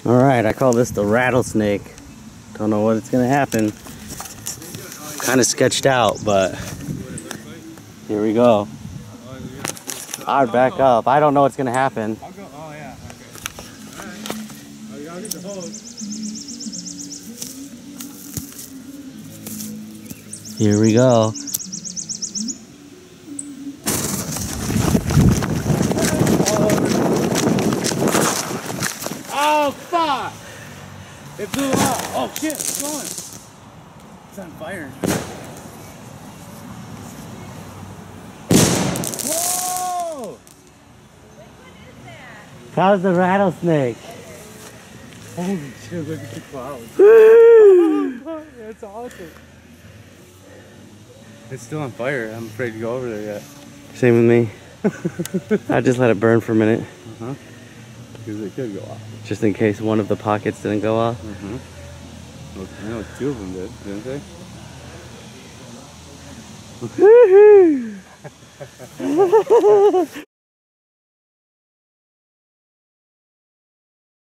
Alright, I call this the Rattle Snake. Don't know what it's gonna happen. Kind of sketched out, but here we go. I'd back up. I don't know what's gonna happen. I'll go. Oh yeah. Okay. Alright. I'll get the hose. Here we go. Oh fuck! It blew up. Oh shit! It's going. It's on fire. Whoa! How's the rattlesnake? Holy shit! Look at the clouds. That's awesome. It's still on fire. I'm afraid to go over there yet. Same with me. I just let it burn for a minute. Because it could go off. Just in case one of the pockets didn't go off. Well, I know 2 of them did, didn't they? Woohoo!